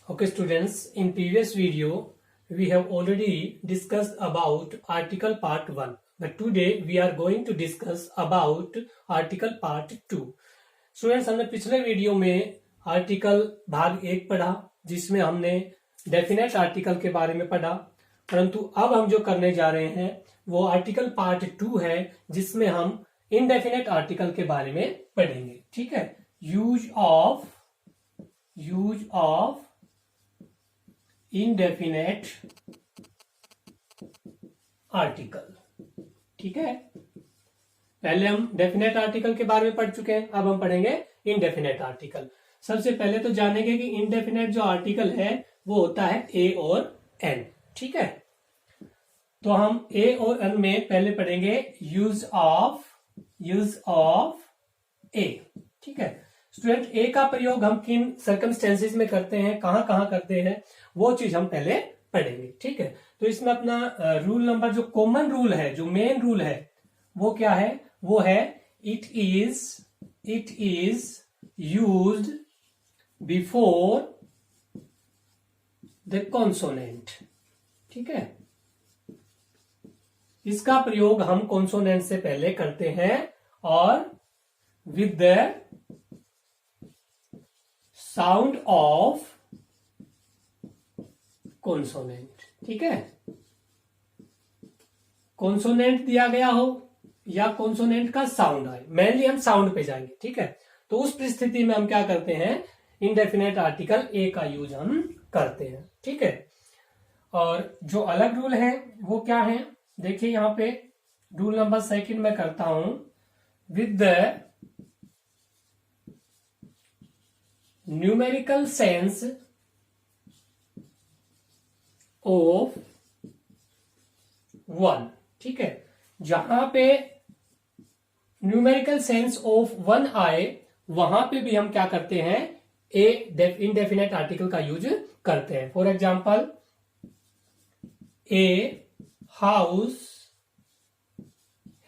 Okay, students, in previous video, we have already discussed about article part 1. But today we are going to discuss about article part 2. Students, हमने पिछले video में article भाग 1 पढ़ा, जिसमें हमने definite article के बारे में पढ़ा, परंतु अब हम जो करने जा रहे हैं वो आर्टिकल पार्ट 2 है, जिसमें हम इनडेफिनेट आर्टिकल के बारे में पढ़ेंगे. ठीक है. Use of indefinite article. ठीक है. पहले हम डेफिनेट आर्टिकल के बारे में पढ़ चुके हैं, अब हम पढ़ेंगे इनडेफिनेट आर्टिकल. सबसे पहले तो जानेंगे कि इनडेफिनेट जो आर्टिकल है वो होता है ए और एन. ठीक है. तो हम ए और एन में पहले पढ़ेंगे यूज ऑफ ए. ठीक है. स्टूडेंट, ए का प्रयोग हम किन सर्कमस्टेंसेस में करते हैं, कहां कहां करते हैं, वो चीज हम पहले पढ़ेंगे. ठीक है. तो इसमें अपना रूल नंबर, जो कॉमन रूल है, जो मेन रूल है, वो क्या है? वो है it is used before the consonant. ठीक है. इसका प्रयोग हम कॉन्सोनेंट से पहले करते हैं और with the sound of consonant. ठीक है. कॉन्सोनेंट दिया गया हो या कॉन्सोनेंट का साउंड आए, मेनली हम साउंड पे जाएंगे. ठीक है. तो उस परिस्थिति में हम क्या करते हैं? इनडेफिनेट आर्टिकल ए का यूज हम करते हैं. ठीक है. और जो अलग रूल है वो क्या है? देखिए यहां पे रूल नंबर 2 में करता हूं, with the numerical sense of 1. ठीक है. जहां पे न्यूमेरिकल सेंस ऑफ 1 आए, वहां पे भी हम क्या करते हैं? ए इनडेफिनेट आर्टिकल का यूज करते हैं. For example, a house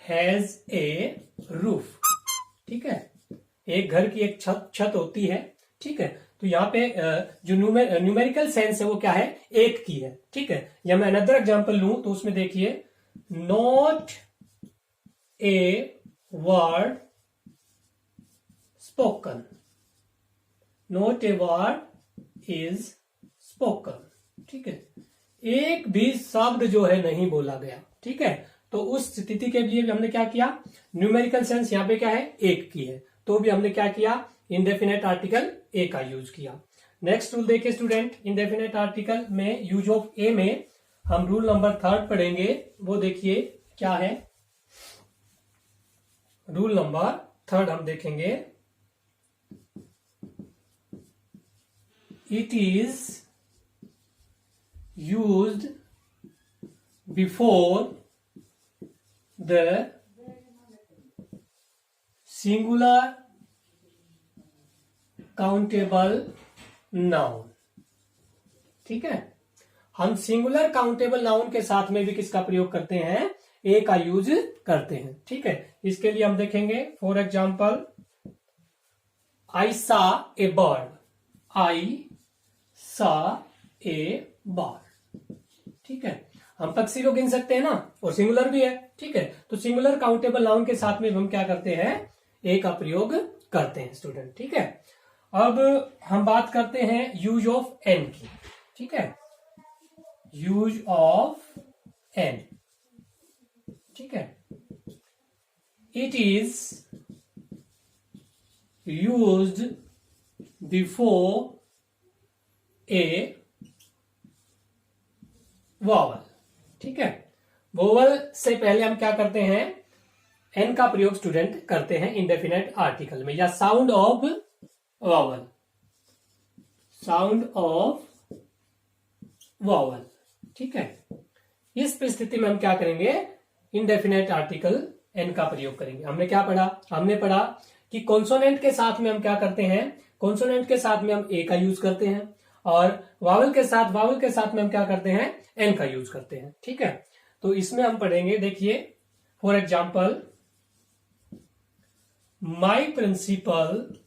has a roof. ठीक है. एक घर की एक छत होती है. ठीक है. तो यहाँ पे जो न्यूमेरिकल सेंस है वो क्या है? एक की है. ठीक है. या मैं अनदर एग्जांपल लूं तो उसमें देखिए, not a word spoken. Not a word is spoken. ठीक है. एक भी शब्द जो है नहीं बोला गया. ठीक है. तो उस स्थिति के लिए भी हमने क्या किया? न्यूमेरिकल सेंस यहाँ पे क्या है? एक की है. तो भी हमने क्या किया? इनडेफिनेट आर्टिकल ए का यूज किया. नेक्स्ट रूल देखिए स्टूडेंट, इनडेफिनेट आर्टिकल में यूज ऑफ ए में हम रूल नंबर 3 पढ़ेंगे. वो देखिए क्या है? रूल नंबर 3 हम देखेंगे, it is used before the singular countable noun. ठीक है. हम सिंगुलर काउंटेबल नाउन के साथ में भी किसका प्रयोग करते हैं? ए का यूज करते हैं. ठीक है. इसके लिए हम देखेंगे, फॉर एग्जाम्पल, आई सा ए बर्ड. आई सा ए बर्ड. ठीक है. हम पक्षी को गिन सकते हैं ना, और सिंगुलर भी है. ठीक है. तो सिंगुलर काउंटेबल नाउन के साथ में हम क्या करते हैं? ए का प्रयोग करते हैं स्टूडेंट. ठीक है. अब हम बात करते हैं यूज ऑफ एन की. ठीक है. Use of N. ठीक है. It is used before a vowel. ठीक है. वोवल से पहले हम क्या करते हैं? एन का प्रयोग स्टूडेंट करते हैं इनडेफिनेट आर्टिकल में, या sound of vowel. Sound of vowel. ठीक है. इस परिस्थिति में हम क्या करेंगे? इनडेफिनेट आर्टिकल एन का प्रयोग करेंगे. हमने क्या पढ़ा? हमने पढ़ा कि कॉन्सोनेंट के साथ में हम क्या करते हैं? कॉन्सोनेंट के साथ में हम ए का यूज करते हैं, और वावल के साथ में हम क्या करते हैं? एन का यूज करते हैं. ठीक है. तो इसमें हम पढ़ेंगे, देखिए, for example, my principal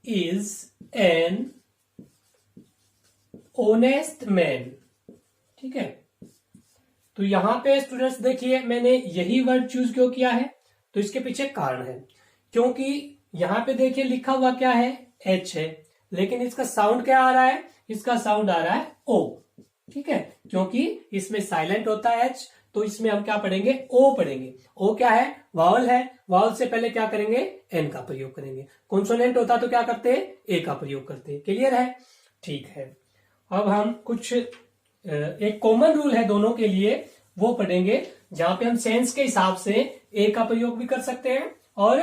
is an honest man. ठीक है, तो यहां पे स्टूडेंट्स देखिए मैंने यही वर्ड चूज क्यों किया है, तो इसके पीछे कारण है, क्योंकि यहां पे देखिए लिखा हुआ क्या है, एच है, लेकिन इसका साउंड क्या आ रहा है, इसका साउंड आ रहा है ओ। ठीक है, क्योंकि इसमें साइलेंट होता है एच, तो इसमें हम क्या पढ़ेंगे, ओ पढ़ेंगे। ओ क्या है, वावल है, वावल से पहले क्या करेंगे, एन का प्रयोग करेंगे। कॉन्सोनेंट होता तो क्या करते हैं, ए का प्रयोग करते हैं। क्लियर है, ठीक है। अब हम कुछ एक कॉमन रूल है दोनों के लिए, वो पढ़ेंगे, जहां पे हम सेंस के हिसाब से ए का प्रयोग भी कर सकते हैं और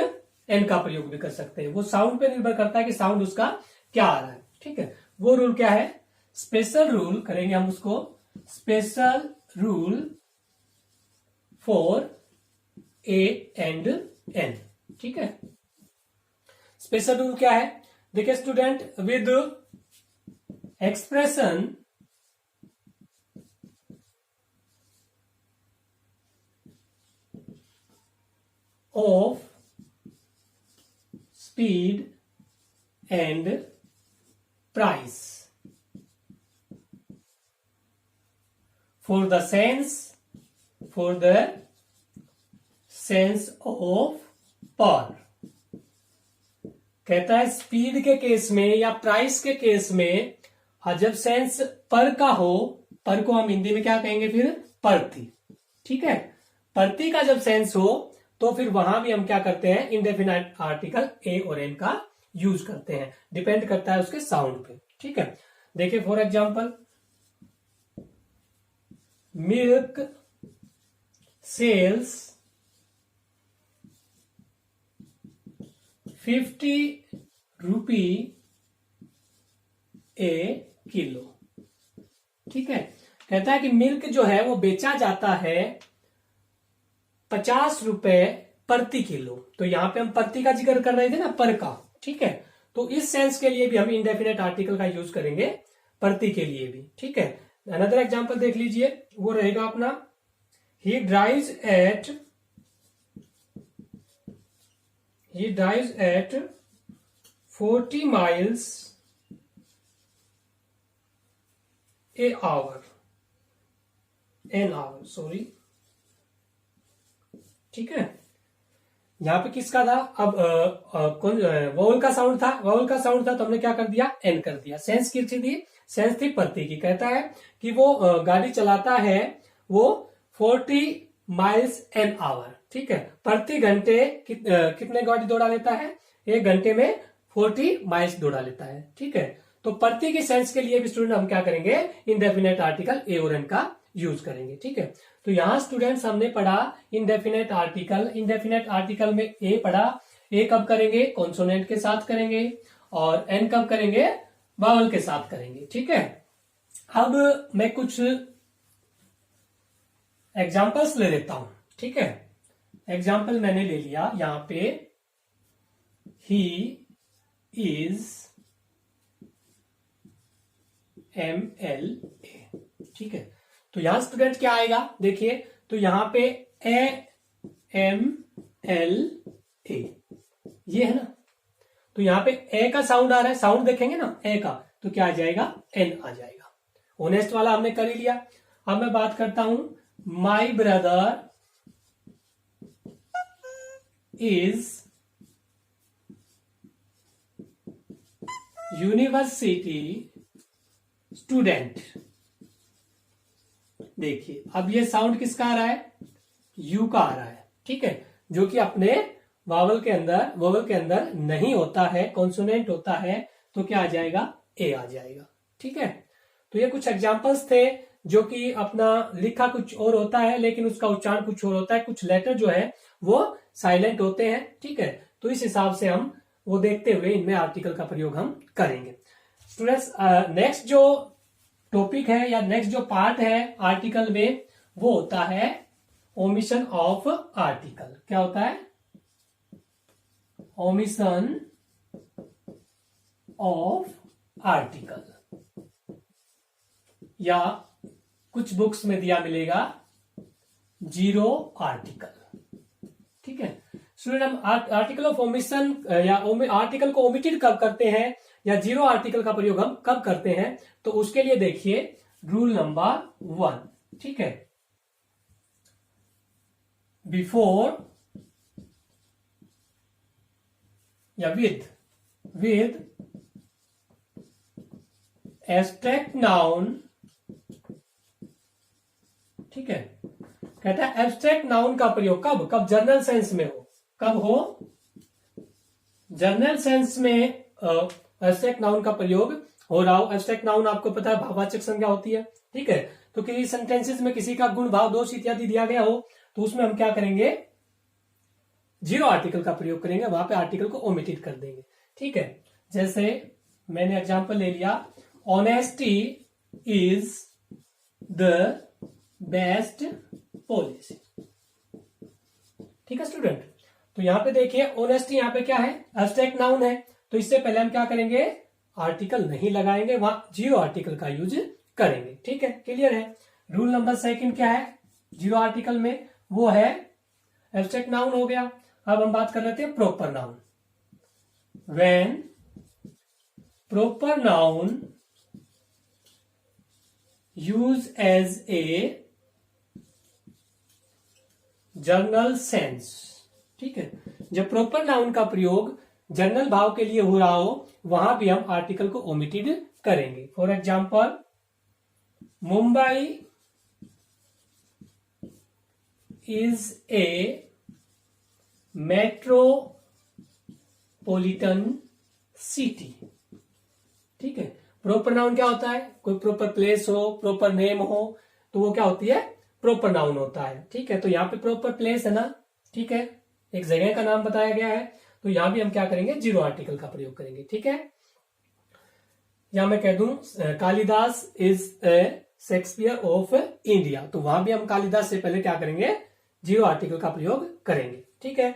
एन का प्रयोग भी कर सकते हैं। वो साउंड पे निर्भर करता है कि साउंड उसका क्या आ रहा है। ठीक है, वो रूल क्या है, स्पेशल रूल करेंगे हम उसको, special rule for a and an. ठीक है, स्पेशल रूल क्या है, देखिए student, with expression of speed and price for the sense of per। कहता है स्पीड के केस में या प्राइस के केस में, जब सेंस पर का हो, पर को हम हिंदी में क्या कहेंगे फिर, प्रति। ठीक है, प्रति का जब सेंस हो तो फिर वहां भी हम क्या करते हैं, इंडेफिनाइट आर्टिकल ए और एन का यूज करते हैं, डिपेंड करता है उसके साउंड पे। ठीक है, देखिए for example, milk sells 50 rupee a kilo. ठीक है, कहता है कि मिल्क जो है वो बेचा जाता है 50 रुपए प्रति किलो। तो यहां पे हम प्रति का जिक्र कर रहे थे ना, पर का। ठीक है, तो इस सेंस के लिए भी हम इंडेफिनेट आर्टिकल का यूज करेंगे, प्रति के लिए भी। ठीक है, अनदर एग्जांपल देख लीजिए, वो रहेगा अपना, he drives at 40 miles an hour, sorry. ठीक है, यहां पे किसका था, अब वोवल का साउंड था, वोवल का साउंड था तो हमने क्या कर दिया, एन कर दिया। सेंस किसकी थी, सेंस थी प्रति की। कहता है कि वो गाड़ी चलाता है वो 40 miles an hour। ठीक है, प्रति घंटे कितने गाड़ी दौड़ा लेता है, एक घंटे में 40 माइल्स दौड़ा लेता है। ठीक है, तो प्रति की सेंस के लिए भी स्टूडेंट हम क्या करेंगे, इंडेफिनेट आर्टिकल ए और एन का यूज करेंगे। ठीक है, तो यहां स्टूडेंट्स हमने पढ़ा इंडेफिनेट आर्टिकल। इंडेफिनेट आर्टिकल में ए पढ़ा, ए कब करेंगे, कॉन्सोनेंट के साथ करेंगे, और एन कब करेंगे, वावल के साथ करेंगे। ठीक है, अब मैं कुछ एग्जांपल्स ले लेता हूं। ठीक है, एग्जाम्पल मैंने ले लिया यहां पे, ही इज MLA। ठीक है, तो यहां स्टूडेंट क्या आएगा, देखिए, तो यहां पे MLA ये है ना, तो यहां पे ए का साउंड आ रहा है, साउंड देखेंगे ना ए का, तो क्या आ जाएगा, एन आ जाएगा। ऑनेस्ट वाला हमने कर ही लिया। अब मैं बात करता हूं, my brother is university student. देखिए अब ये साउंड किसका आ रहा है, यू का आ रहा है। ठीक है, जो कि अपने वोवल के अंदर नहीं होता है, कॉन्सोनेंट होता है, तो क्या आ जाएगा, ए आ जाएगा। ठीक है, तो ये कुछ एग्जांपल्स थे, जो कि अपना लिखा कुछ और होता है लेकिन उसका उच्चारण कुछ और होता है, कुछ लेटर जो है वो साइलेंट होते हैं। ठीक है, तो इस हिसाब से हम वो देखते हुए इनमें आर्टिकल का प्रयोग हम करेंगे। स्टूडेंट्स, नेक्स्ट जो टॉपिक है या नेक्स्ट जो पार्ट है आर्टिकल में, वो होता है ओमिशन ऑफ आर्टिकल। क्या होता है, ओमिशन ऑफ आर्टिकल, या कुछ बुक्स में दिया मिलेगा जीरो आर्टिकल। ठीक है, स्टूडेंट हम आर्टिकल ऑफ ओमिशन या आर्टिकल को ओमिटेड कब करते हैं या जीरो आर्टिकल का प्रयोग हम कब करते हैं, तो उसके लिए देखिए रूल नंबर 1, ठीक है, बिफोर या विद एब्स्ट्रैक्ट नाउन, ठीक है, कहता है एब्स्ट्रैक्ट नाउन का प्रयोग कब जनरल सेंस में हो, कब हो जनरल सेंस में एब्स्ट्रैक्ट नाउन का प्रयोग हो रहा हो। एब्स्ट्रैक्ट नाउन आपको पता है भाववाचक संज्ञा होती है, ठीक है, तो किसी सेंटेंसेस में किसी का गुण भाव दोष इत्यादि दिया गया हो तो उसमें हम क्या करेंगे, जीरो आर्टिकल का प्रयोग करेंगे, वहां पे आर्टिकल को ओमिटेड कर देंगे, ठीक है। जैसे मैंने एग्जांपल ले लिया, honesty is the best policy, ठीक है स्टूडेंट। तो यहां पे देखिए ऑनेस्टी यहां पे क्या है, एब्स्ट्रैक्ट नाउन है, तो इससे पहले हम क्या करेंगे, आर्टिकल नहीं लगाएंगे, वहां जीरो आर्टिकल का यूज करेंगे, ठीक है, क्लियर है। रूल नंबर 2 क्या है जीरो आर्टिकल में, वो है एब्स्ट्रैक्ट नाउन हो गया। अब हम बात कर लेते हैं proper noun. When proper noun use as a general sense, ठीक है, जब प्रॉपर नाउन का प्रयोग जनरल भाव के लिए हो रहा हो वहां भी हम आर्टिकल को ओमिटेड करेंगे। For example, Mumbai is a metropolitan city, ठीक है। प्रॉपर नाउन क्या होता है, कोई प्रॉपर प्लेस हो, प्रॉपर नेम हो, तो वो क्या होती है, प्रॉपर नाउन होता है, ठीक है। तो यहाँ पे प्रॉपर प्लेस है ना, ठीक है, एक जगह का नाम बताया गया है, तो यहां भी हम क्या करेंगे, जीरो आर्टिकल का प्रयोग करेंगे, ठीक है। या मैं कह दूं Kalidas is a Shakespeare of India, तो वहां भी हम कालिदास से पहले क्या करेंगे, जीरो आर्टिकल का प्रयोग करेंगे, ठीक है।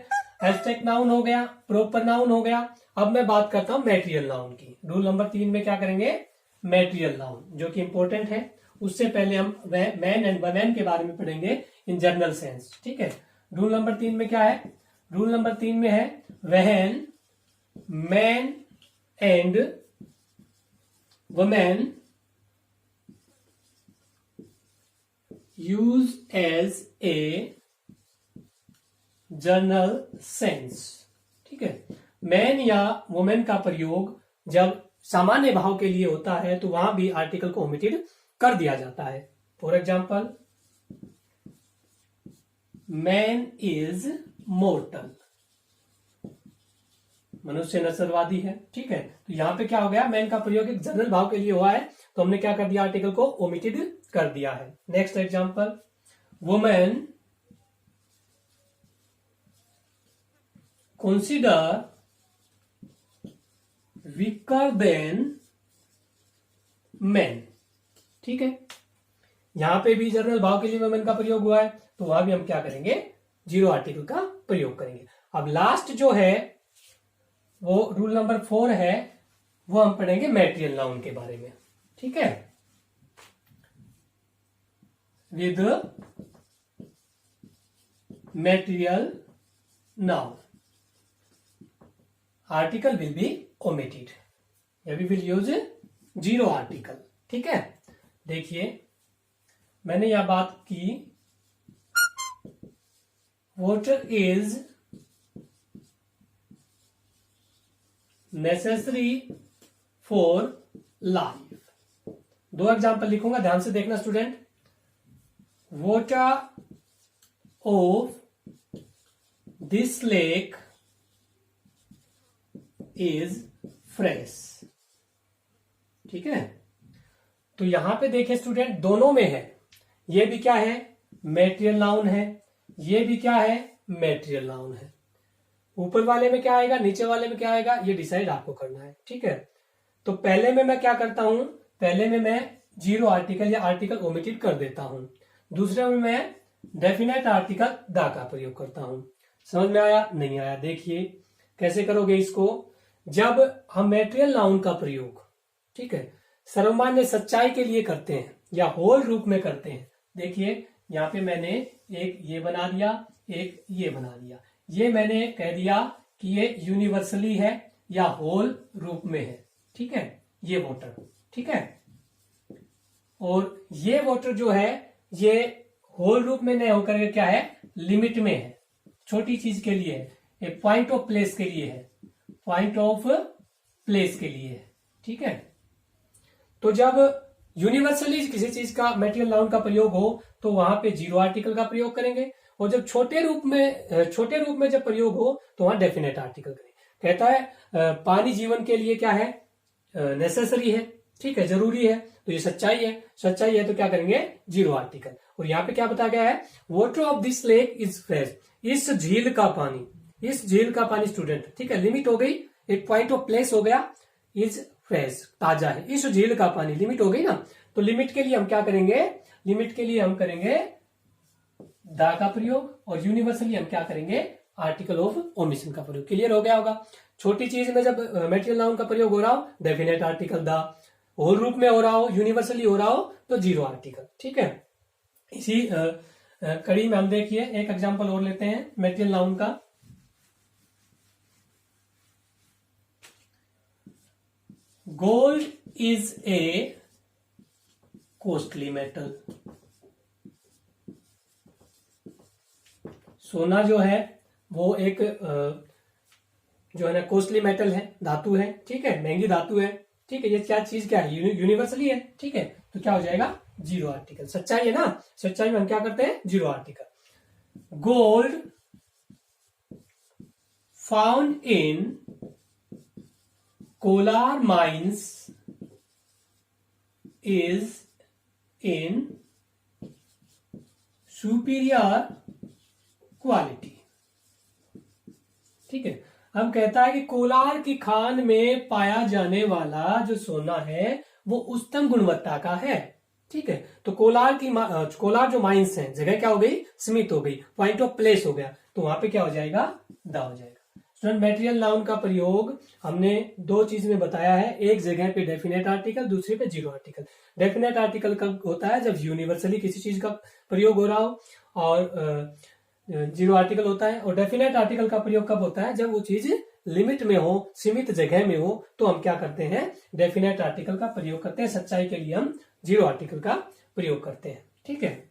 एब्स्ट्रैक्ट नाउन हो गया, प्रॉपर नाउन हो गया। अब मैं बात करता हूं मैटेरियल नाउन की। रूल नंबर 3 में क्या करेंगे, मैटेरियल नाउन, जो कि इंपॉर्टेंट है। उससे पहले हम मैन एंड वुमेन के बारे में पढ़ेंगे इन जनरल सेंस, ठीक है। रूल नंबर 3 में क्या है, रूल नंबर 3 में है when man and women use as a general sense, ठीक है। मैन या वुमेन का प्रयोग जब सामान्य भाव के लिए होता है तो वहां भी आर्टिकल को ओमिटेड कर दिया जाता है। For example, man is mortar, मनुष्य नस्लवादी है, ठीक है। तो यहां पे क्या हो गया, मैन का प्रयोग एक जनरल भाव के लिए हुआ है तो हमने क्या कर दिया, आर्टिकल को ओमिटेड कर दिया है। Next example, women consider weaker than men, ठीक है। यहां पे भी जनरल भाव के लिए वुमेन का प्रयोग हुआ है तो वहां भी हम क्या करेंगे, जीरो आर्टिकल का प्रयोग करेंगे। अब लास्ट जो है वो रूल नंबर 4 है, वो हम पढ़ेंगे मैटेरियल नाउन के बारे में, ठीक है। With material noun article will be omitted, we will use zero article, ठीक है। देखिए मैंने यह बात की, water is necessary for life. 2 example लिखूंगा, ध्यान से देखना student. Water of this lake is fresh, ठीक है। तो यहां पे देखिए स्टूडेंट, दोनों में है, ये भी क्या है, मैटेरियल नाउन है, ये भी क्या है, मैटेरियल नाउन है। ऊपर वाले में क्या आएगा, नीचे वाले में क्या आएगा, ये डिसाइड आपको करना है, ठीक है। तो पहले में मैं क्या करता हूं, पहले में मैं जीरो आर्टिकल या आर्टिकल ओमिटेड कर देता हूं, दूसरे में मैं डेफिनेट आर्टिकल दा का प्रयोग करता हूं। समझ में आया, नहीं आया, देखिए कैसे करोगे इसको। जब हम मैटेरियल नाउन का प्रयोग, ठीक है, सर्वमान्य सच्चाई के लिए करते हैं या होल रूप में करते हैं, देखिए यहां पे मैंने एक ये बना दिया, एक ये बना दिया, ये मैंने कह दिया कि ये यूनिवर्सली है या होल रूप में है, ठीक है, ये वॉटर, ठीक है। और ये वॉटर जो है ये होल रूप में नहीं होकर के क्या है, लिमिट में है, छोटी चीज के लिए है, ये पॉइंट ऑफ प्लेस के लिए है, पॉइंट ऑफ प्लेस के लिए है, ठीक है। तो जब यूनिवर्सली किसी चीज का मेटेरियल नाउन का प्रयोग हो तो वहां पे जीरो आर्टिकल का प्रयोग करेंगे, और जब छोटे रूप में जब प्रयोग हो तो वहां डेफिनेट आर्टिकल करेंगे। कहता है पानी जीवन के लिए क्या है, नेसेसरी है, ठीक है, जरूरी है, तो ये सच्चाई है, सच्चाई है तो क्या करेंगे, जीरो आर्टिकल। और यहाँ पे क्या बताया गया है, water of this lake is fresh, इस झील का पानी, इस झील का पानी स्टूडेंट, ठीक है, लिमिट हो गई, एक पॉइंट ऑफ प्लेस हो गया, इज फ्रेश, ताजा है, इस झील का पानी, लिमिट हो गई ना। तो लिमिट के लिए हम क्या करेंगे, लिमिट के लिए हम करेंगे द का प्रयोग, और यूनिवर्सली हम क्या करेंगे, आर्टिकल ऑफ ओमिशन का प्रयोग। क्लियर हो गया होगा। छोटी चीज में जब मेटेरियल नाउन का प्रयोग हो रहा हो डेफिनेट आर्टिकल द, होल रूप में हो रहा हो, यूनिवर्सली हो रहा हो तो जीरो आर्टिकल, ठीक है। इसी कड़ी में हम देखिए एक एग्जांपल और लेते हैं मेटेरियल नाउन का। Gold is a costly metal, सोना जो है वो एक जो है ना कॉस्टली मेटल है, धातु है, ठीक है, महंगी धातु है, ठीक है। ये क्या चीज क्या है, यूनिवर्सली है, ठीक है, तो क्या हो जाएगा, जीरो आर्टिकल। सच्चाई है ना, सच्चाई में हम क्या करते हैं, zero article. Gold found in Kolar mines is in superior quality, ठीक है। हम कहता है कि कोलार की खान में पाया जाने वाला जो सोना है वो उच्चतम गुणवत्ता का है, ठीक है। तो कोलार जो माइंस है, जगह क्या हो गई, सीमित हो गई, पॉइंट ऑफ प्लेस हो गया, तो वहां पे क्या हो जाएगा, द हो जाएगा। स्टूडेंट मेटेरियल नाउन का प्रयोग हमने दो चीज में बताया है, एक जगह पे डेफिनेट आर्टिकल, दूसरे पे जीरो आर्टिकल। डेफिनेट आर्टिकल कब होता है, जब यूनिवर्सली किसी चीज का प्रयोग हो रहा हो, और जीरो आर्टिकल होता है। और डेफिनेट आर्टिकल का प्रयोग कब होता है, जब वो चीज लिमिट में हो, सीमित जगह में हो, तो हम क्या करते हैं, डेफिनेट आर्टिकल का प्रयोग करते हैं। सच्चाई के लिए हम जीरो आर्टिकल का प्रयोग करते हैं, ठीक है।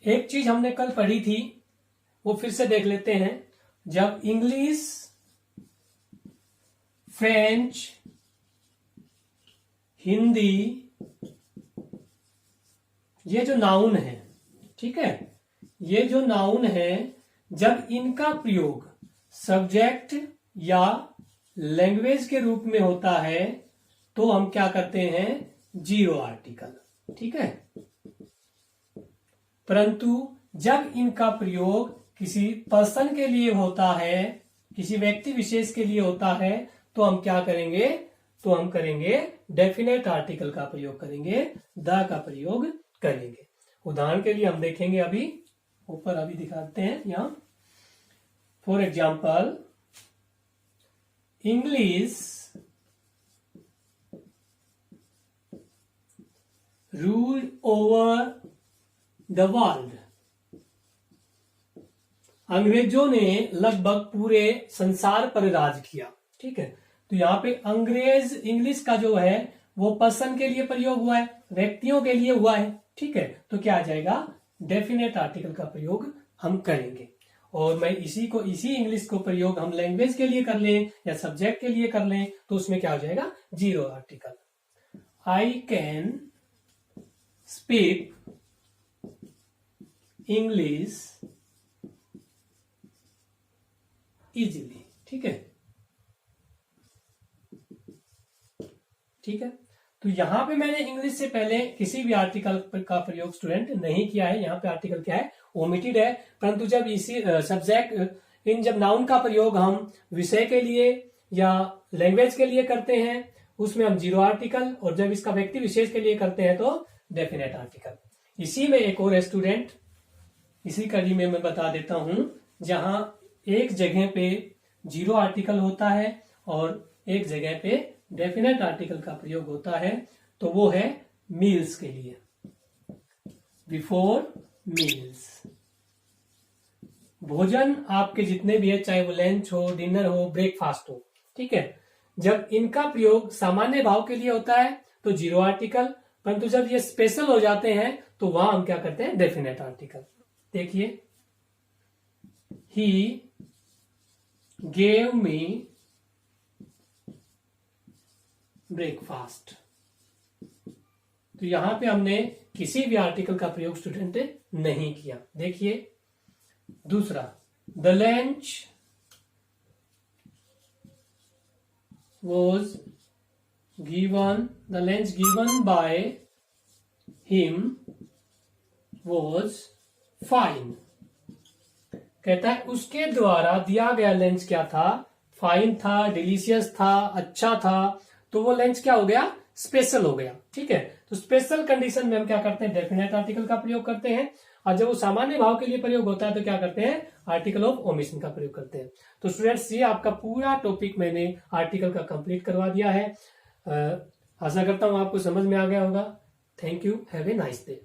एक चीज हमने कल पढ़ी थी वो फिर से देख लेते हैं। जब इंग्लिश, फ्रेंच, हिंदी, ये जो नाउन है, ठीक है, ये जो नाउन है, जब इनका प्रयोग सब्जेक्ट या लैंग्वेज के रूप में होता है तो हम क्या करते हैं, जीरो आर्टिकल, ठीक है। परंतु जब इनका प्रयोग किसी पर्सन के लिए होता है, किसी व्यक्ति विशेष के लिए होता है, तो हम क्या करेंगे, तो हम करेंगे डेफिनेट आर्टिकल का प्रयोग करेंगे, द का प्रयोग करेंगे। उदाहरण के लिए हम देखेंगे, अभी ऊपर अभी दिखाते हैं यहां। For example, English ruled over the world, अंग्रेजों ने लगभग पूरे संसार पर राज किया, ठीक है। तो यहाँ पे अंग्रेज, इंग्लिश का जो है वो पर्सन के लिए प्रयोग हुआ है, व्यक्तियों के लिए हुआ है, ठीक है। तो क्या आ जाएगा, डेफिनेट आर्टिकल का प्रयोग हम करेंगे। और मैं इसी इंग्लिश को प्रयोग हम लैंग्वेज के लिए कर लें या सब्जेक्ट के लिए कर लें तो उसमें क्या हो जाएगा, zero article. I can speak English easily, ठीक है, ठीक है। तो यहां पे मैंने इंग्लिश से पहले किसी भी आर्टिकल का प्रयोग स्टूडेंट नहीं किया है। यहाँ पे आर्टिकल क्या है, ओमिटेड है। परंतु जब इसी सब्जेक्ट जब नाउन का प्रयोग हम विषय के लिए या लैंग्वेज के लिए करते हैं उसमें हम जीरो आर्टिकल, और जब इसका व्यक्ति विशेष के लिए करते हैं तो डेफिनेट आर्टिकल। इसी में एक और स्टूडेंट, इसी कड़ी में मैं बता देता हूं, जहां एक जगह पे जीरो आर्टिकल होता है और एक जगह पे डेफिनेट आर्टिकल का प्रयोग होता है, तो वो है मील्स के लिए, बिफोर मील्स। भोजन आपके जितने भी है, चाहे वो लंच हो, डिनर हो, ब्रेकफास्ट हो, ठीक है, जब इनका प्रयोग सामान्य भाव के लिए होता है तो जीरो आर्टिकल, परंतु जब ये स्पेशल हो जाते हैं तो वहां हम क्या करते हैं, डेफिनेट आर्टिकल। देखिए, ही गेव मी ब्रेकफास्ट, तो यहां पे हमने किसी भी आर्टिकल का प्रयोग स्टूडेंट नहीं किया। देखिए दूसरा, the lunch was given, the lunch given by him was fine। कहता है उसके द्वारा दिया गया लंच क्या था, फाइन था, डिलीशियस था, अच्छा था, तो वो लंच क्या हो गया, स्पेशल हो गया। ठीक है, तो स्पेशल कंडीशन में हम क्या करते हैं, डेफिनेट आर्टिकल का प्रयोग करते हैं, और जब वो सामान्य भाव के लिए प्रयोग होता है तो क्या करते हैं, आर्टिकल ऑफ ओमिशन का प्रयोग करते हैं। तो स्टूडेंट्स, ये आपका पूरा टॉपिक मैंने आर्टिकल का कंप्लीट करवा दिया है। आशा करता हूं आपको समझ में आ गया होगा। Thank you, have a nice day.